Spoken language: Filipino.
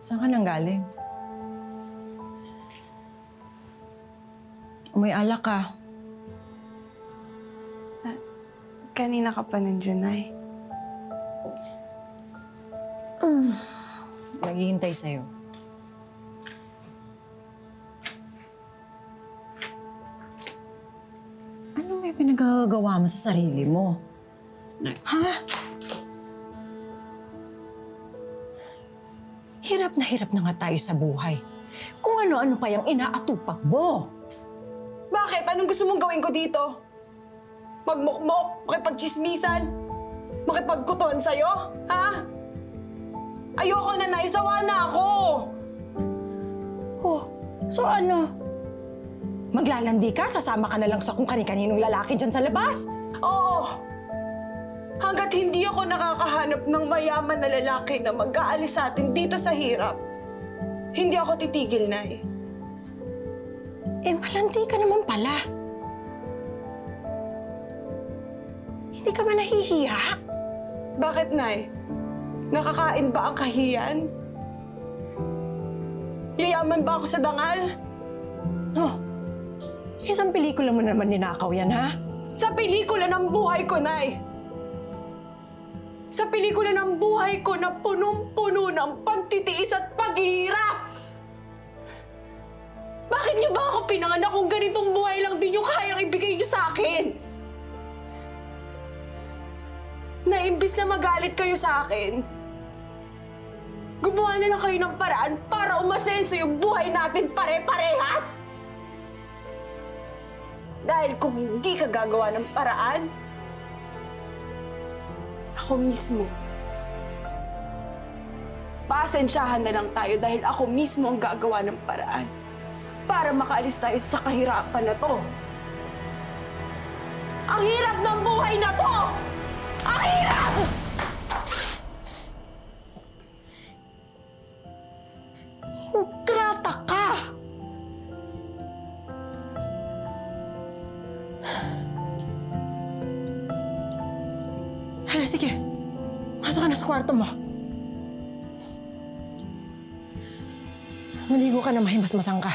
Saan ka nang galing? May alak ka. Kanina ka pa nandiyan, Nay. Naghihintay sa'yo. Ano may pinagagawa mo sa sarili mo? Ha? Hirap na nga tayo sa buhay. Kung ano-ano pa yung inaatupag mo. Bakit? Anong gusto mong gawin ko dito? Magmukmok? Makipagchismisan? Makipagkuton sa'yo? Ha? Ayoko na, Nay. Sawa na ako! Oh, so ano? Maglalandi ka? Sasama ka na lang sa kung kani-kaninong lalaki dyan sa labas? Oo! Hanggat hindi ako nakakahanap ng mayaman na lalaki na mag-aalis sa atin dito sa hirap, hindi ako titigil, Nay. Eh, malandi ka naman pala. Hindi ka ba nahihiya? Bakit, Nay? Nakakain ba ang kahiyan? Yayaman ba ako sa dangal? Oh, isang pelikula mo naman ninakaw yan, ha? Sa pelikula ng buhay ko, Nay! Sa pelikula ng buhay ko na punong-puno ng pagtitiis at paghihirap! Bakit niyo ba ako pinanganak kung ganitong buhay lang din yung kayang ibigay niyo sa akin? Na imbis na magalit kayo sa akin, gumawa na lang kayo ng paraan para umasenso yung buhay natin pare-parehas! Dahil kung hindi ka gagawa ng paraan, ako mismo. Pasensyahan na lang tayo dahil ako mismo ang gagawa ng paraan para makaalis tayo sa kahirapan na to. Ang hirap ng buhay na to! Ang hirap! Trata ka! Hala, sige. Masok ka na sa kwarto mo. Maligo ka na, mahimasmasang ka.